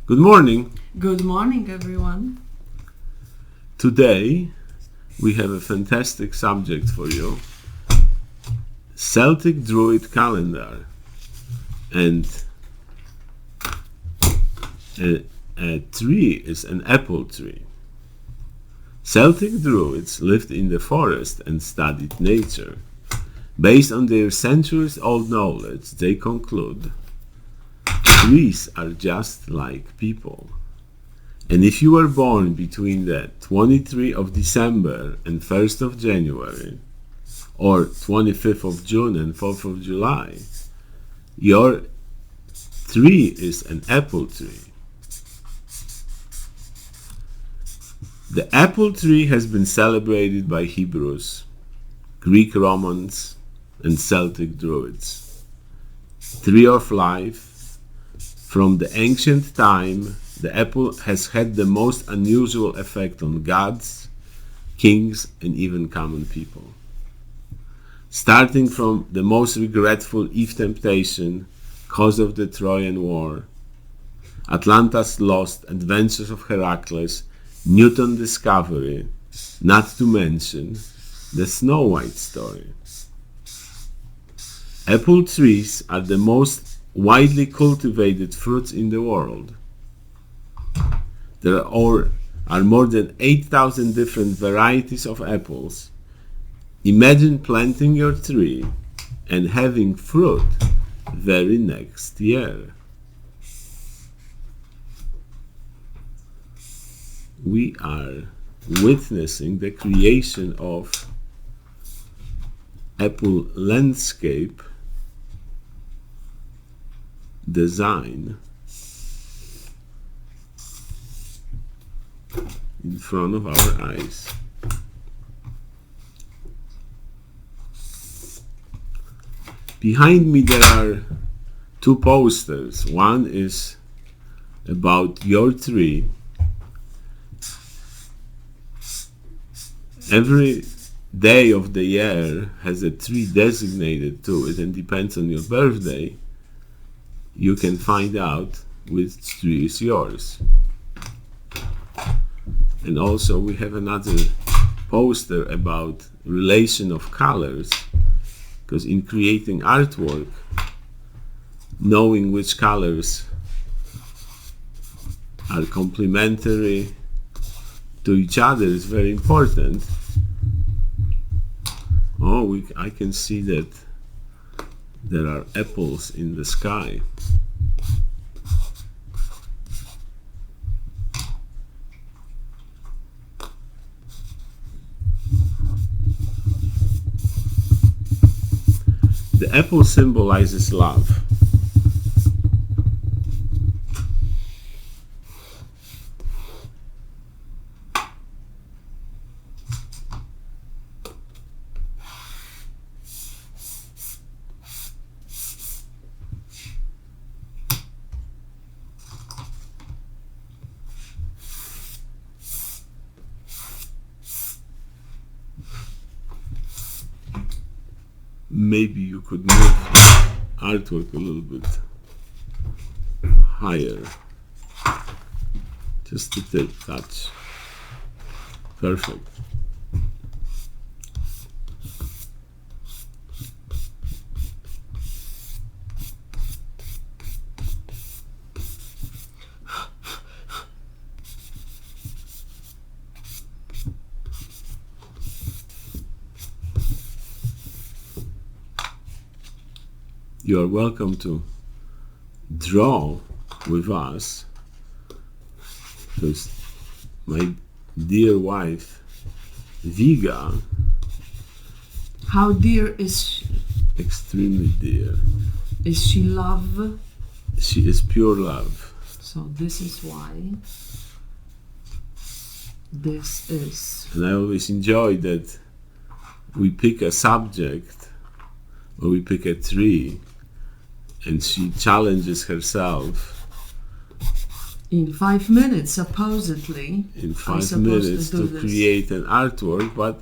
Good morning. Good morning, everyone. Today we have a fantastic subject for you. Celtic Druid calendar. And a tree is an apple tree. Celtic Druids lived in the forest and studied nature. Based on their centuries-old knowledge, they conclude trees are just like people. And if you were born between the 23rd of December and 1st of January, or 25th of June and 4th of July, your tree is an apple tree. The apple tree has been celebrated by Hebrews, Greek Romans, and Celtic Druids. Tree of life. From the ancient time, the apple has had the most unusual effect on gods, kings, and even common people. Starting from the most regretful Eve temptation, cause of the Trojan War, Atlanta's lost adventures of Heracles, Newton's discovery, not to mention the Snow White story. Apple trees are the most widely cultivated fruits in the world. There are more than 8,000 different varieties of apples. Imagine planting your tree and having fruit very next year. We are witnessing the creation of apple landscape design in front of our eyes. Behind me there are two posters. One is about your tree. Every day of the year has a tree designated to it and depends on your birthday. You can find out which tree is yours. And also we have another poster about relation of colors, because in creating artwork, knowing which colors are complementary to each other is very important. I can see that there are apples in the sky. The apple symbolizes love. Maybe you could move artwork a little bit higher. Just a touch. Perfect. You are welcome to draw with us, because my dear wife, Viga, How dear is she? Extremely dear. Is she love? She is pure love. So this is why this is. And I always enjoy that we pick a subject or we pick a tree and she challenges herself in 5 minutes, supposedly. In 5 minutes to create an artwork, but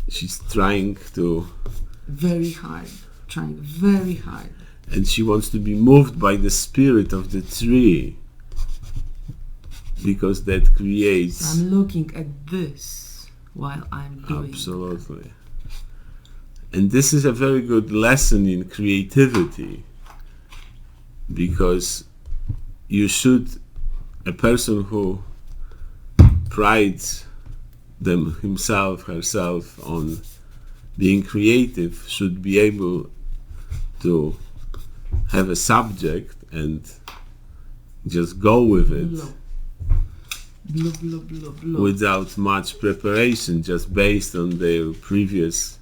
she's trying very hard. Trying very hard. and she wants to be moved by the spirit of the tree, because that creates... I'm looking at this while I'm doing Absolutely. And this is a very good lesson in creativity, because a person who prides herself on being creative should be able to have a subject and just go with it. Blue, blue, blue, blue. Without much preparation, just based on their previous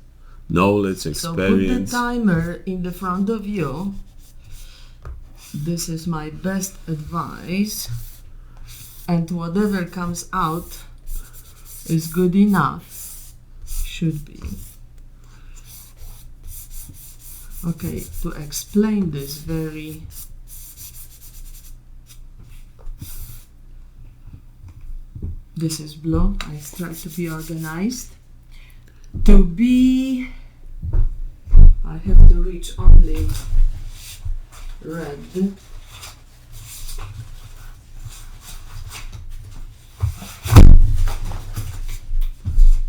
knowledge, experience. So put the timer in the front of you. This is my best advice, and whatever comes out is good enough. Should be. Okay, to explain this very this is blue. I try to be organized. I have to reach only red.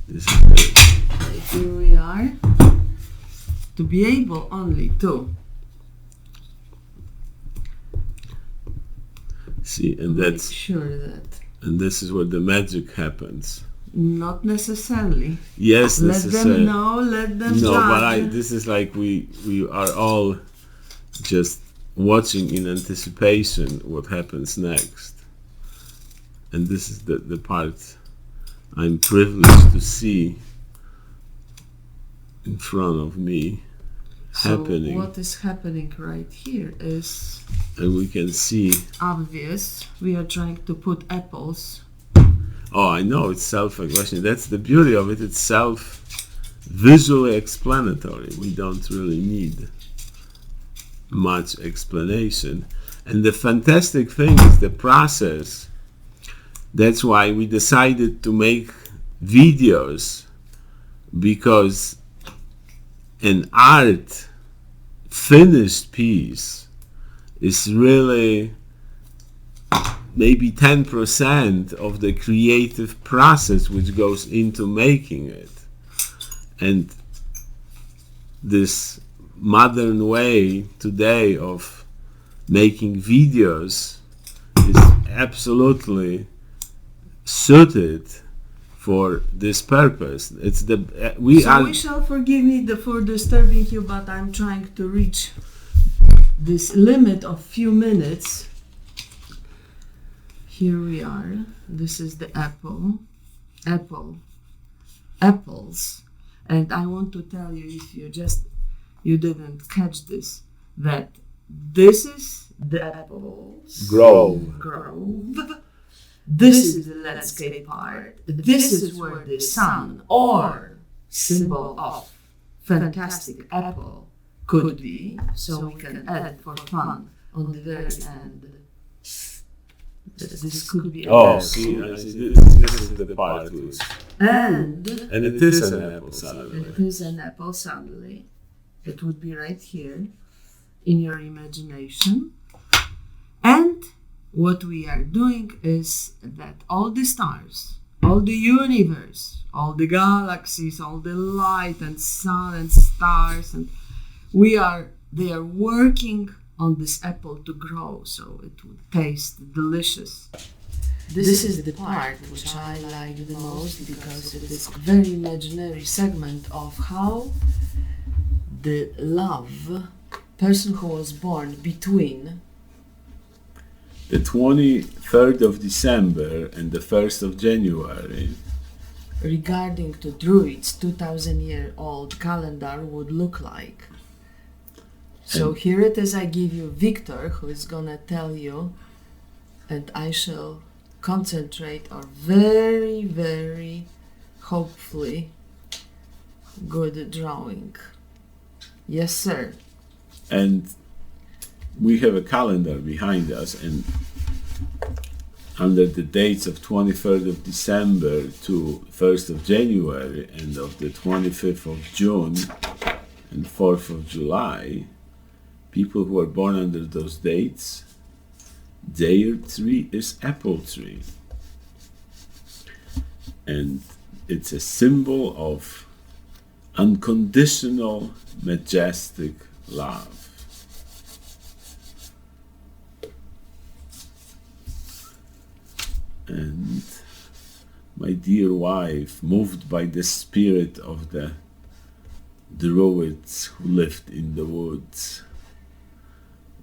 This is good. Okay, here we are. To be able only to see, and make sure that. And this is where the magic happens. Not necessarily. Yes, let them know. Let them no, judge. but this is like we are all just watching in anticipation what happens next, and this is the part I'm privileged to see in front of me happening. So what is happening right here is, and we can see, obvious. We are trying to put apples. Oh, I know, it's self-explanatory. That's the beauty of it. It's visually explanatory. We don't really need much explanation. And the fantastic thing is the process. That's why we decided to make videos, because an art finished piece is really maybe 10% of the creative process which goes into making it. And this modern way today of making videos is absolutely suited for this purpose. It's we shall forgive me for disturbing you, but I'm trying to reach this limit of few minutes. Here we are. This is the apples. And I want to tell you, if you didn't catch this, that this is the apples grove. This is the landscape part. This is where the sun, or symbol of fantastic apple, could be. So we can add for fun on the very end. This could be. Oh, see, I see. This is the part. And it is an apple suddenly. It is an apple suddenly. It would be right here in your imagination. And what we are doing is that all the stars, all the universe, all the galaxies, all the light and sun and stars, and they are working on this apple to grow, so it would taste delicious. This is the part which I like the most, because it is a very imaginary segment of how the person who was born between the 23rd of December and the 1st of January, regarding to Druid's 2,000-year-old calendar, would look like. So here it is. I give you Victor, who is gonna tell you, and I shall concentrate on very, very, hopefully, good drawing. Yes, sir. And we have a calendar behind us, and under the dates of 23rd of December to 1st of January and of the 25th of June and 4th of July, people who are born under those dates, their tree is apple tree. And it's a symbol of unconditional, majestic love. And my dear wife, moved by the spirit of the Druids who lived in the woods,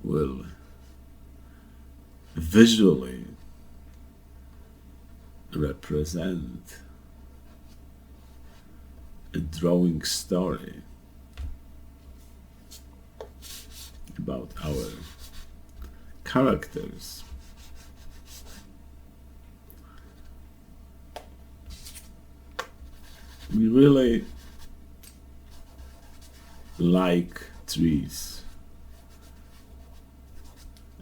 will visually represent a drawing story about our characters. We really like trees,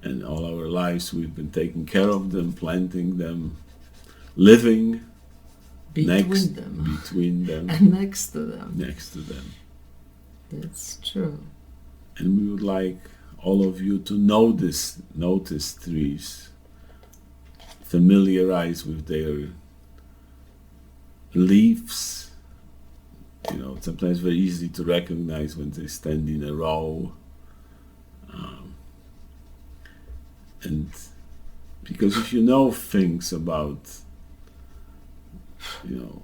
and all our lives we've been taking care of them, planting them, living between them and next to them. That's true. And we would like all of you to notice trees, familiarize with their leaves. You know, sometimes very easy to recognize when they stand in a row. And because if you know things about, you know,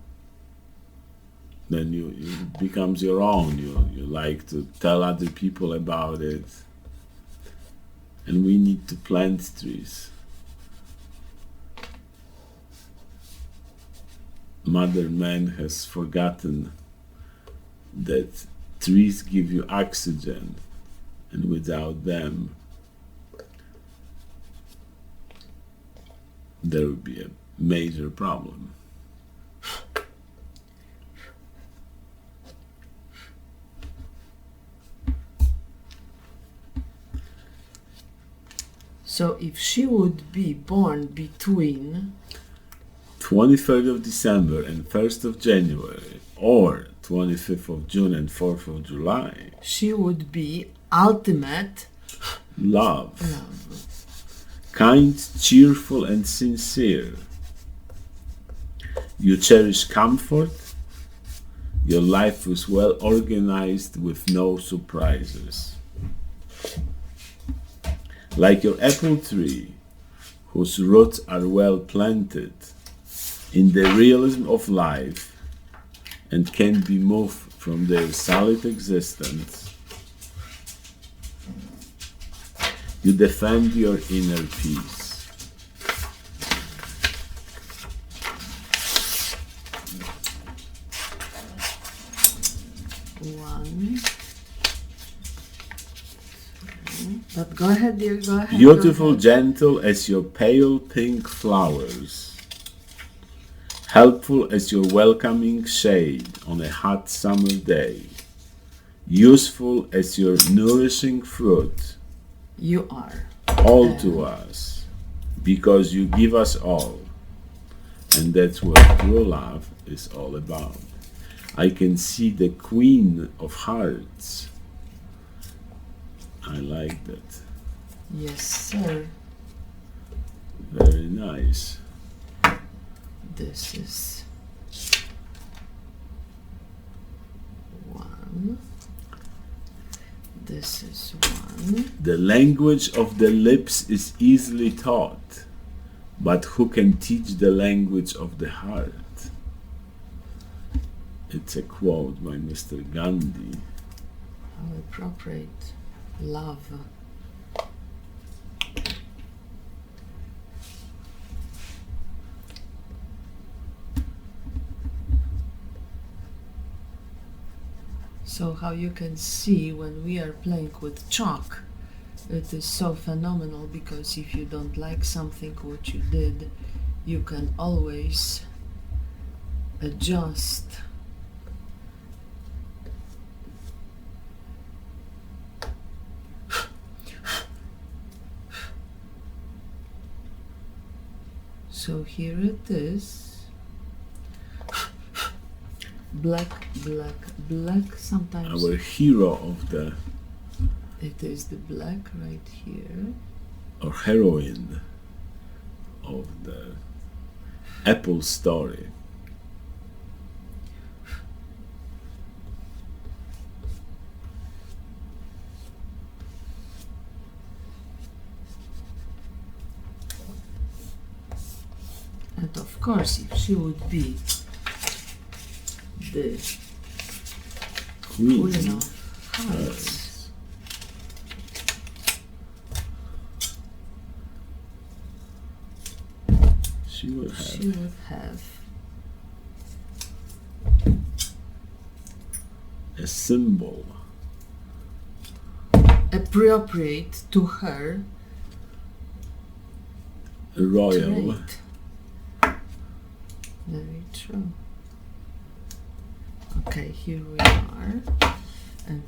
then it becomes your own. You like to tell other people about it. And we need to plant trees. Modern man has forgotten that trees give you oxygen, and without them there would be a major problem. So if she would be born between 23rd of December and 1st of January, or 25th of June and 4th of July, she would be ultimate love. Kind, cheerful, and sincere. You cherish comfort. Your life was well organized with no surprises. Like your apple tree, whose roots are well planted in the realism of life and can be moved from their solid existence, you defend your inner peace. One. But go ahead, dear, go ahead. Beautiful, gentle as your pale pink flowers. Helpful as your welcoming shade on a hot summer day. Useful as your nourishing fruit. You are. All to us, because you give us all. And that's what true love is all about. I can see the Queen of Hearts. I like that. Yes, sir. Very nice. This is one. This is one. The language of the lips is easily taught, but who can teach the language of the heart? It's a quote by Mr. Gandhi. How appropriate. Love. So how you can see when we are playing with chalk, it is so phenomenal, because if you don't like something what you did, you can always adjust So here it is. Black, black, black. Sometimes our hero of the It is the black right here. or heroine of the apple story. And of course, if she would be the Queen Queen of Hearts, she would she would have a symbol. appropriate to her A royal. trait. Very true. Okay, here we are. And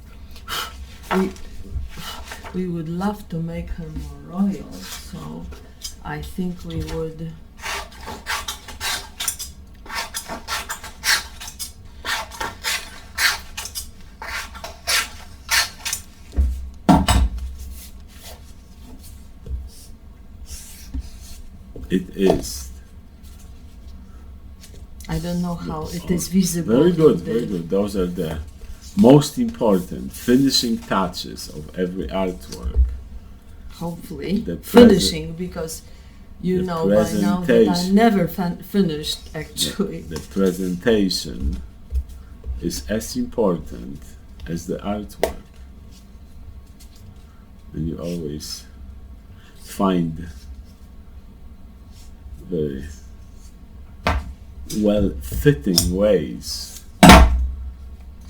we would love to make her more royal, so I think we would It is. I don't know how it is visible. Very good, in the- very good. Those are the most important finishing touches of every artwork. Hopefully The finishing, because you the know by now that I presentation. never finished actually. The presentation is as important as the artwork. And you always find very well-fitting ways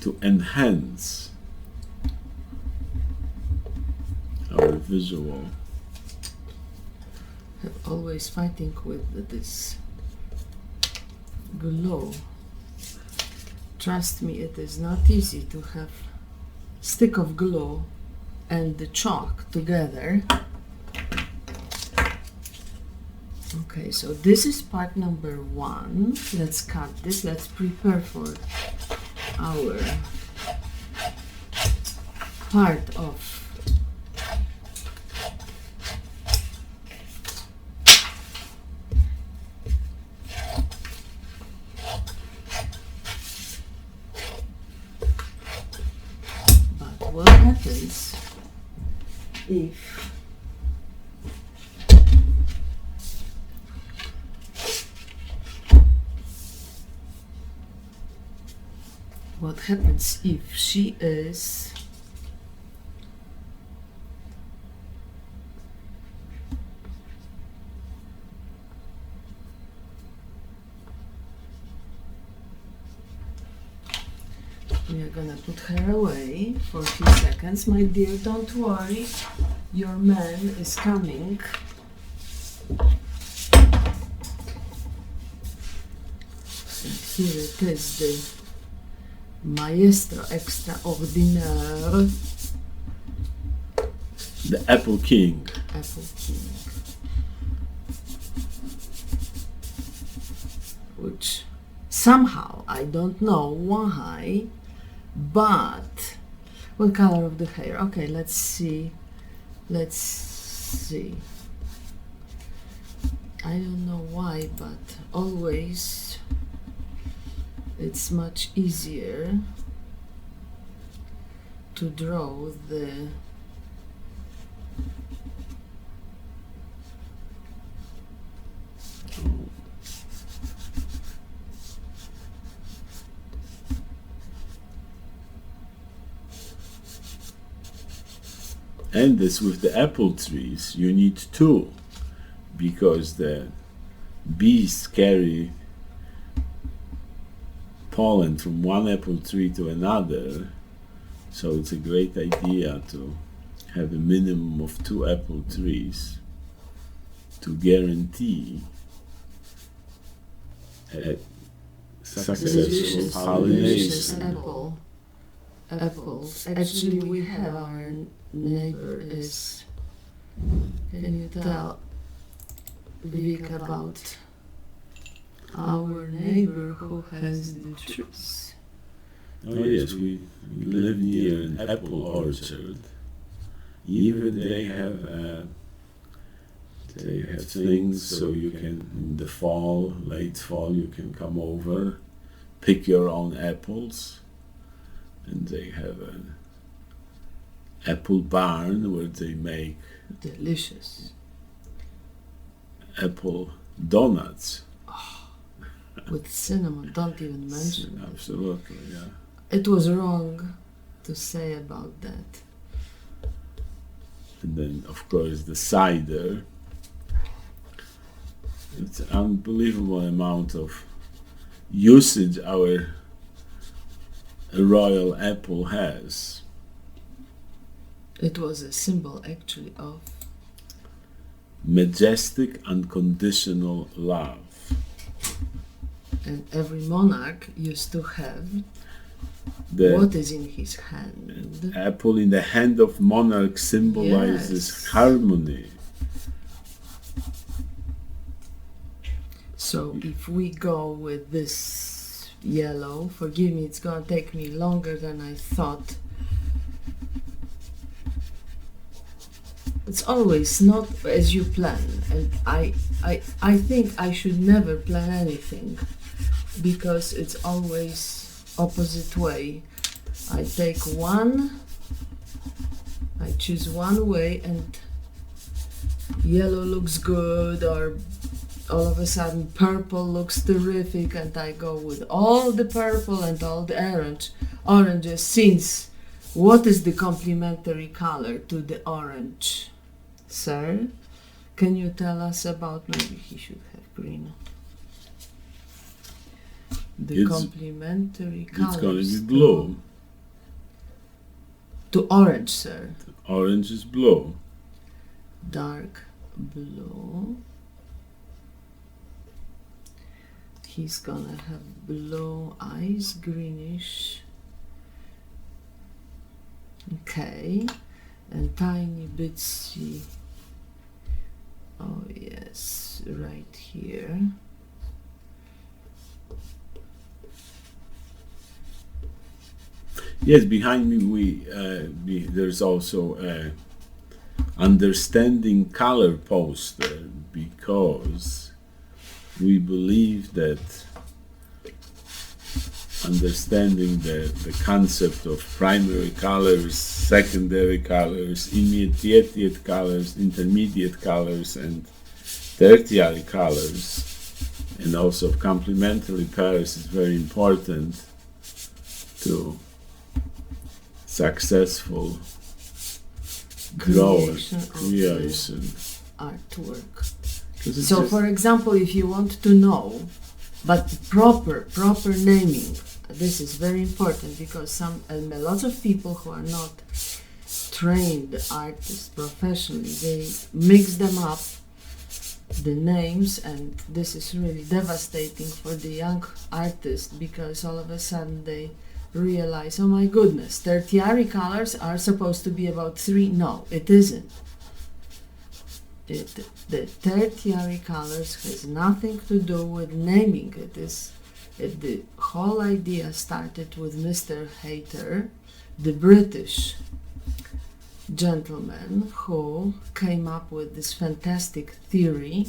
to enhance our visual. Always fighting with this glow. Trust me, it is not easy to have stick of glue and the chalk together. Okay, so this is part number 1. Let's cut this. Let's prepare for our part of but what happens if she is we are gonna put her away for a few seconds. My dear, don't worry, your man is coming. And here it is, the Maestro Extraordinaire, The Apple King. Apple King, which somehow, I don't know why, but what color of the hair? Okay, let's see. I don't know why, but always it's much easier to draw the And this with the apple trees, you need 2 because the bees carry pollen from one apple tree to another, so it's a great idea to have a minimum of 2 apple trees to guarantee a successful delicious pollination. apples. Actually, we have our neighbor is. Can you tell Vic about our neighbor who has the trees? Oh yes, we live near an apple orchard, Even they have things, so you can in the fall, late fall, you can come over, pick your own apples, and they have an apple barn where they make delicious apple donuts. with cinnamon. Don't even mention it. Absolutely, yeah. It was wrong to say about that. And then, of course, the cider. It's an unbelievable amount of usage our royal apple has. It was a symbol actually of Majestic, unconditional love. and every monarch used to have The what is in his hand. apple in the hand of monarch symbolizes Yes. harmony. So if we go with this yellow, forgive me, it's gonna take me longer than I thought. It's always not as you plan, and I think I should never plan anything because it's always opposite way. I take one, I choose one way, and yellow looks good, or all of a sudden purple looks terrific, and I go with all the purple and all the oranges, since what is the complementary color to the orange? Sir, can you tell us about, maybe he should have green. The It's- complementary It's going to colors be blue. to orange, sir. Orange is blue. Dark blue. He's gonna have blue eyes, greenish. Okay, and tiny bitsy. Oh yes, right here. Yes, behind me there's also a understanding color poster, because we believe that understanding the concept of primary colors, secondary colors, intermediate colors, intermediate colors, and tertiary colors, and also of complementary pairs is very important to successful growth, creation. Artwork. 'Cause it's So, just- for example, if you want to know, but proper naming, this is very important, because a lot of people who are not trained artists professionally, they mix them up, the names, and this is really devastating for the young artist, because all of a sudden they realize, oh my goodness, tertiary colors are supposed to be about 3. No, it isn't. The tertiary colors has nothing to do with naming. The whole idea started with Mr. Hayter, the British gentleman who came up with this fantastic theory.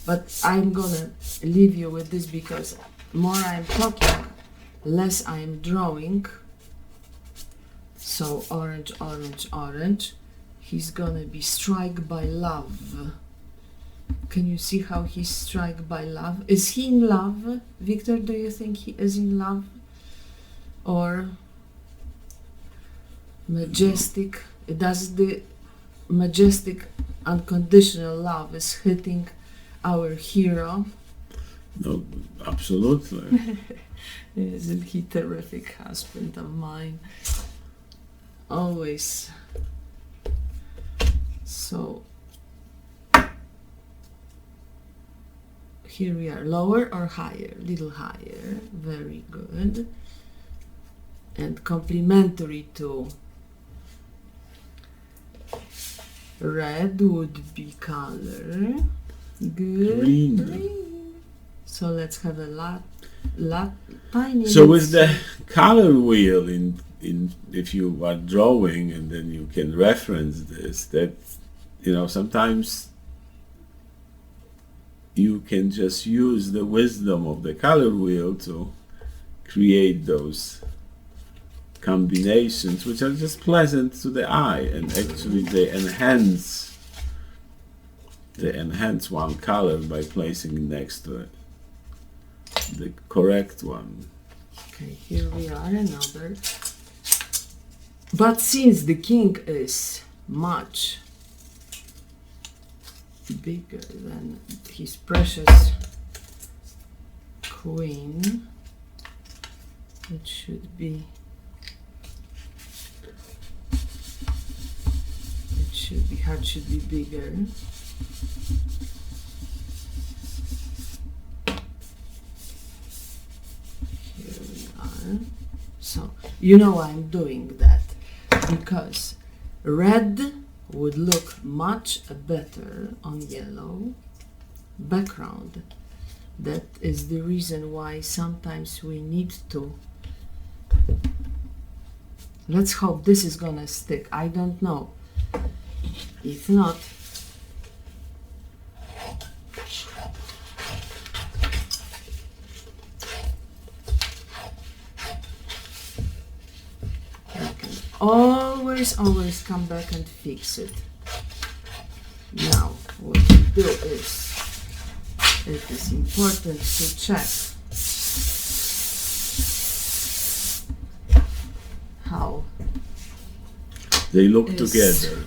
But I'm gonna leave you with this, because more I'm talking, less I'm drawing. So orange, orange, orange. He's gonna be struck by love. Can you see how he's struck by love? Is he in love? Victor, do you think he is in love? Or majestic? Does the majestic unconditional love is hitting our hero? No, absolutely. Isn't he terrific husband of mine? Always. So here we are, lower or higher? Little higher, very good. And complementary to red would be color. Good. Green. So let's have a lot tiny. So with the color wheel if you are drawing and then you can reference this, that sometimes you can just use the wisdom of the color wheel to create those combinations which are just pleasant to the eye, and actually they enhance one color by placing it next to it, the correct one. Okay, here we are, another. But since the king is much bigger than his precious queen, it should be heart should be bigger. Here we are. So you know I'm doing that because red would look much better on yellow background. That is the reason why sometimes we need to. Let's hope this is gonna stick. I don't know. If not, you can always come back and fix it. Now, what we do is, it is important to check how they look together.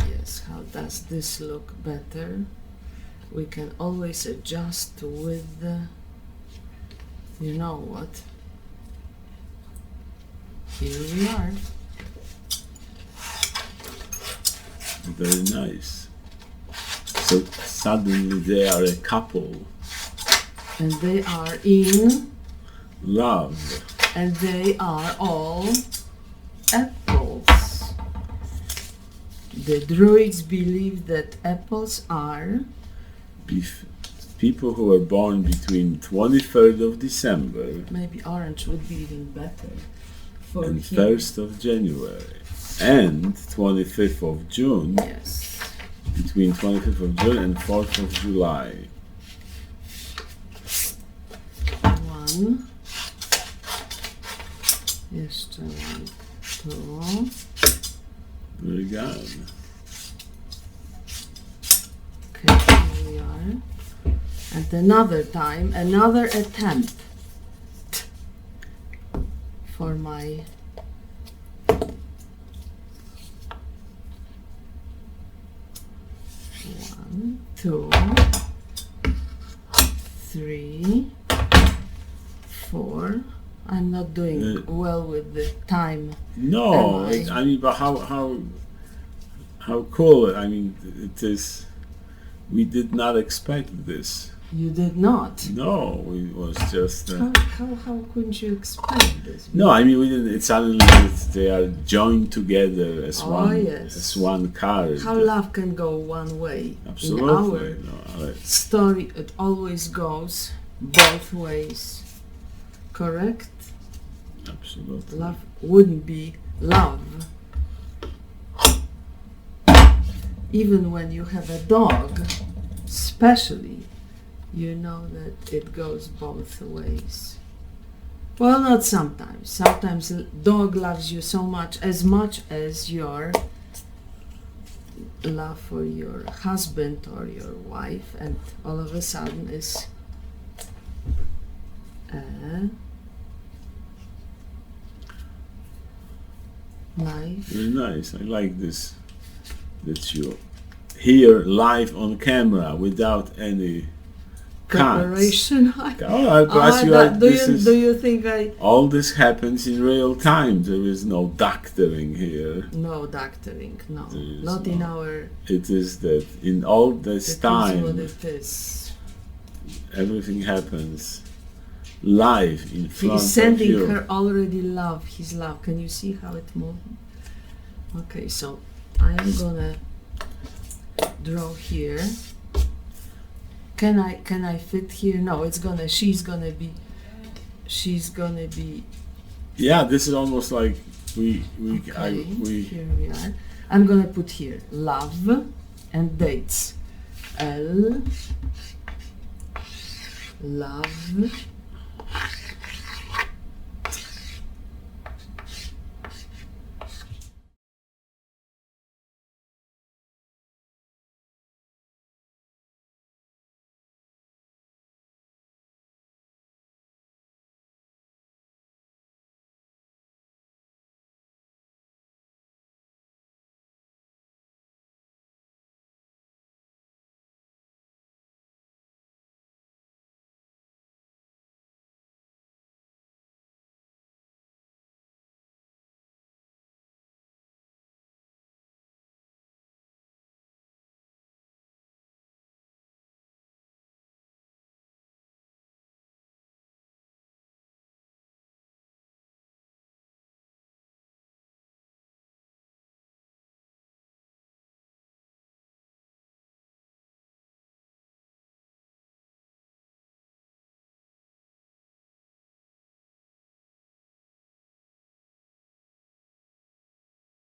Yes, how does this look better? We can always adjust with the, you know what? Here we are. Very nice. So suddenly they are a couple. And they are in love. And they are all apples. The Druids believe that apples are people who are born between 23rd of December maybe orange would be even better for and him. 1st of January and 25th of June. Yes. Between 25th of June and 4th of July. One. Jeszcze one, two. Very good. Okay, here we are. And another time, another attempt for my one, two, three, four. I'm not doing well with the time. No, I mean, but how cool! I mean, it is. We did not expect this. You did not. No, it was just. How couldn't you expect this? No, I mean we didn't. It's suddenly they are joined together as one, yes. as one card. How love can go one way. Absolutely. In our story, it always goes both ways. Correct? Absolutely. Love wouldn't be love. Even when you have a dog, especially, you know that it goes both ways. Well, not sometimes. Sometimes a dog loves you so much as your love for your husband or your wife, and all of a sudden is life. Very nice. I like this. That you hear live on camera without any Preparation. Do you think I? All this happens in real time. There is no doctoring here. No doctoring. No, not in our. It is that in all this time. Is what it is. Everything happens live in front of you. He's sending her already love. His love. Can you see how it moves? Okay, so I am gonna draw here. Can I fit here? No, she's gonna be Yeah, this is almost like we Here we are. I'm gonna put here love and dates. L love